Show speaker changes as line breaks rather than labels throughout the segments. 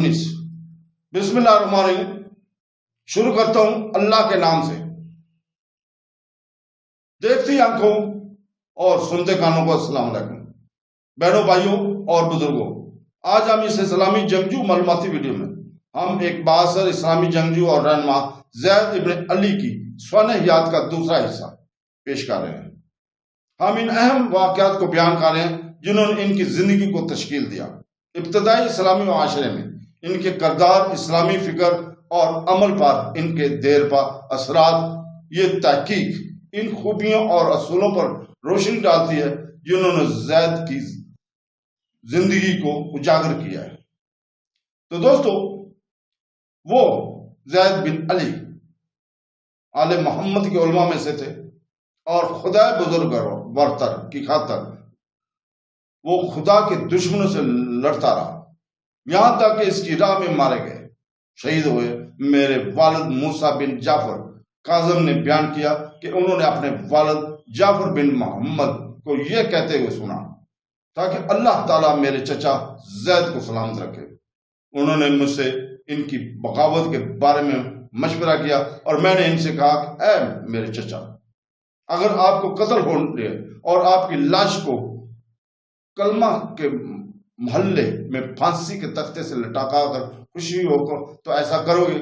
بسم اللہ الرحمن الرحیم۔ شروع کرتا ہوں اللہ کے نام سے۔ دیکھتی آنکھوں اور سنتے کانوں کو السلام علیکم۔ بہنوں، بھائیوں اور بزرگوں، آج ہم اس اسلامی جنگجو معلوماتی ویڈیو میں ہم ایک بااثر اسلامی جنگجو اور رہنما زید ابن علی کی سوانح حیات کا دوسرا حصہ پیش کر رہے ہیں۔ ہم ان اہم واقعات کو بیان کر رہے ہیں جنہوں نے ان کی زندگی کو تشکیل دیا۔ ابتدائی اسلامی معاشرے میں ان کے کردار، اسلامی فکر اور عمل پر ان کے دیر پا اثرات، یہ تحقیق ان خوبیوں اور اصولوں پر روشنی ڈالتی ہے جنہوں نے زید کی زندگی کو اجاگر کیا ہے۔ تو دوستو، وہ زید بن علی آل محمد کے علماء میں سے تھے اور خدا بزرگ برتر کی خاطر وہ خدا کے دشمنوں سے لڑتا رہا، یہاں تک کہ اس کی راہ میں مارے گئے، شہید ہوئے۔ میرے والد موسیٰ بن جعفر کاظم نے بیان کیا کہ انہوں نے اپنے والد جعفر بن محمد کو یہ کہتے ہوئے سنا تاکہ اللہ تعالیٰ میرے چچا زید کو سلامت رکھے۔ انہوں نے مجھ سے ان کی بغاوت کے بارے میں مشورہ کیا اور میں نے ان سے کہا کہ اے میرے چچا، اگر آپ کو قتل ہو لے اور آپ کی لاش کو کلمہ کے محلے میں پھانسی کے تختے سے لٹکا کر خوشی ہو تو ایسا کرو گے؟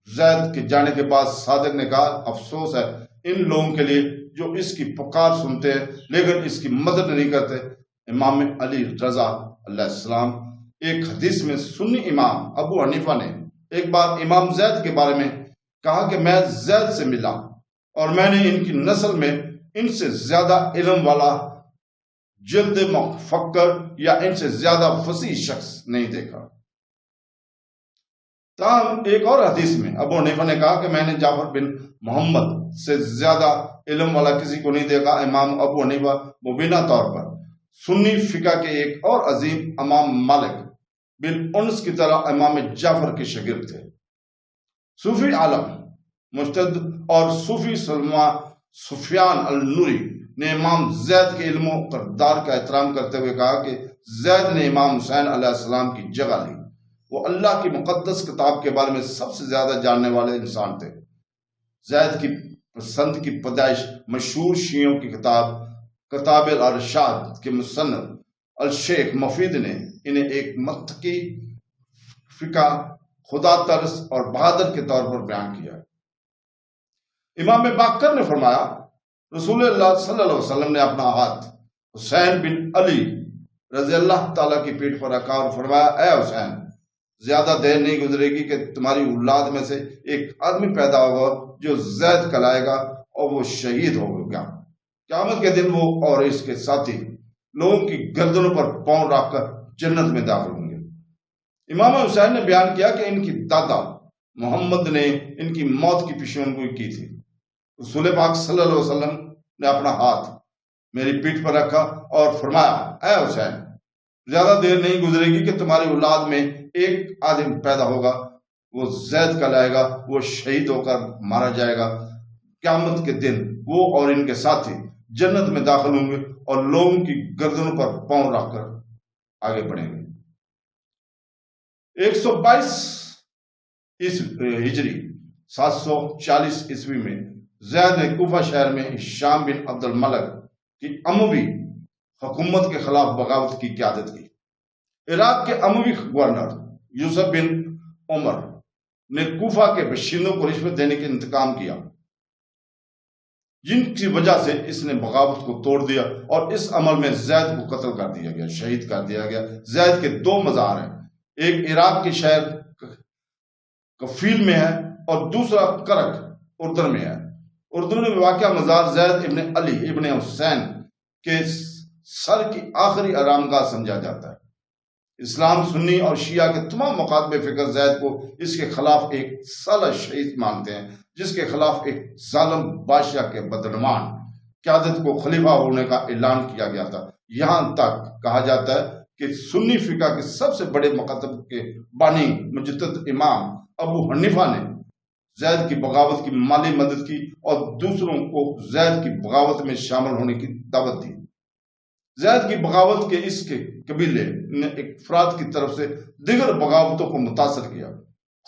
زید کے جانے کے بعد صادق نے کہا، افسوس ہے ان لوگوں کے لیے جو اس کی پکار سنتے ہیں لیکن اس کی مدد نہیں کرتے۔ امام علی رضا علیہ السلام، ایک حدیث میں سنی امام ابو حنیفہ نے ایک بار امام زید کے بارے میں کہا کہ میں زید سے ملا اور میں نے ان کی نسل میں ان سے زیادہ علم والا جلد مفکر یا ان سے زیادہ فصیح شخص نہیں دیکھا۔ تاہم ایک اور حدیث میں ابو حنیفہ نے کہا کہ میں نے جعفر بن محمد سے زیادہ علم والا کسی کو نہیں دیکھا۔ امام ابو حنیفہ مبینہ طور پر سنی فقہ کے ایک اور عظیم امام مالک بن انس کی طرح امام جعفر کے شاگرد تھے۔ صوفی عالم مجتہد اور صوفی سفیان النوری نے امام زید کے علم و کردار کا احترام کرتے ہوئے کہا کہ زید نے امام حسین علیہ السلام کی جگہ لی۔ وہ اللہ کی مقدس کتاب کے بارے میں سب سے زیادہ جاننے والے انسان تھے۔ زید کی پسند کی پیدائش مشہور شیعوں کی کتاب الارشاد کے مصنف الشیخ مفید نے انہیں ایک متقی، فقہ، خدا ترس اور بہادر کے طور پر بیان کیا۔ امام باقر نے فرمایا، رسول اللہ صلی اللہ علیہ وسلم نے اپنا ہاتھ حسین بن علی رضی اللہ تعالیٰ کی پیٹھ پر رکھا اور فرمایا، اے حسین، زیادہ دیر نہیں گزرے گی کہ تمہاری اولاد میں سے ایک آدمی پیدا ہوگا جو زید کہلائے گا اور وہ شہید ہوگا۔ قیامت کے دن وہ اور اس کے ساتھی لوگوں کی گردنوں پر پاؤں رکھ کر جنت میں داخل ہوں گے۔ امام حسین نے بیان کیا کہ ان کی دادا محمد نے ان کی موت کی پیشین گوئی کی تھی۔ رسول پاک صلی اللہ علیہ وسلم نے اپنا ہاتھ میری پیٹھ پر رکھا اور فرمایا، اے حسین، زیادہ دیر نہیں گزرے گی کہ تمہاری اولاد میں ایک آدمی پیدا ہوگا، وہ زید کہلائے گا، وہ شہید ہو کر مارا جائے گا۔ قیامت کے دن وہ اور ان کے ساتھی جنت میں داخل ہوں گے اور لوگوں کی گردنوں پر پاؤں رکھ کر آگے بڑھیں گے۔ 122 ہجری 740 عیسوی میں زید نے کوفہ شہر میں ہشام بن عبد الملک کی اموی حکومت کے خلاف بغاوت کی قیادت کی۔ عراق کے اموی گورنر یوسف بن عمر نے کوفہ کے باشندوں کو رشوت دینے کے انتقام کیا، جن کی وجہ سے اس نے بغاوت کو توڑ دیا اور اس عمل میں زید کو قتل کر دیا گیا، شہید کر دیا گیا۔ زید کے 2 مزار ہیں، ایک عراق کے شہر کفیل میں ہے اور دوسرا کرک اردن میں ہے۔ اردن میں واقع مزار زید ابن علی ابن حسین کے سر کی آخری آرامگاہ سمجھا جاتا ہے۔ اسلام، سنی اور شیعہ کے تمام مکاتب فکر زید کو اس کے خلاف ایک سالہ شہید مانتے ہیں، جس کے خلاف ایک ظالم بادشاہ کے بدعنوان قیادت کو خلیفہ ہونے کا اعلان کیا گیا تھا۔ یہاں تک کہا جاتا ہے کہ سنی فقہ کے سب سے بڑے مکاتب کے بانی مجتہد امام ابو حنیفہ نے زید کی بغاوت کی مالی مدد کی اور دوسروں کو زید کی بغاوت میں شامل ہونے کی دعوت دی۔ زید کی بغاوت کے اس کے قبیلے نے ایک افراد کی طرف سے دیگر بغاوتوں کو متاثر کیا،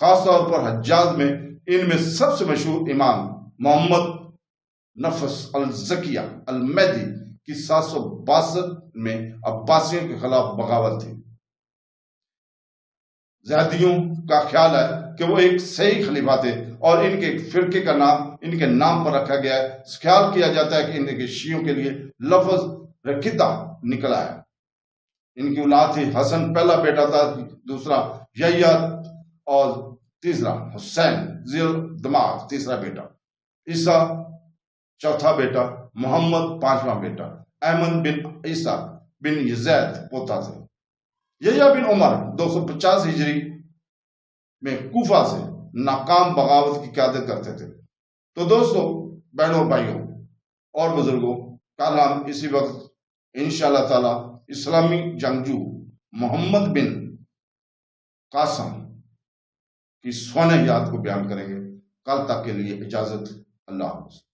خاص طور پر حجاز میں ان میں سب سے مشہور امام محمد نفس الزکیہ المہدی کی 762 میں عباسیوں کے خلاف بغاوت تھی۔ زیدیوں کا خیال ہے کہ وہ ایک صحیح خلیفہ تھے اور ان کے ایک فرقے کا نام ان کے نام پر رکھا گیا ہے۔ خیال کیا جاتا ہے کہ ان کے شیعوں کے لیے لفظ رکیدہ نکلا ہے۔ ان کی اولاد تھی حسن پہلا بیٹا تھا، دوسرا یحییٰ اور تیسرا حسین ذی الدماغ تیسرا بیٹا، عیسیٰ چوتھا بیٹا، محمد پانچواں بیٹا، احمد بن عیسیٰ بن یزید پوتا تھے۔ یحییٰ بن عمر 250 ہجری میں کوفہ سے ناکام بغاوت کی قیادت کرتے تھے۔ تو دوستو، بہنوں بھائیوں اور بزرگوں، کل ہم اسی وقت انشاءاللہ تعالی اسلامی جنگجو محمد بن قاسم کی سوانح یاد کو بیان کریں گے۔ کل تک کے لیے اجازت، اللہ حافظ۔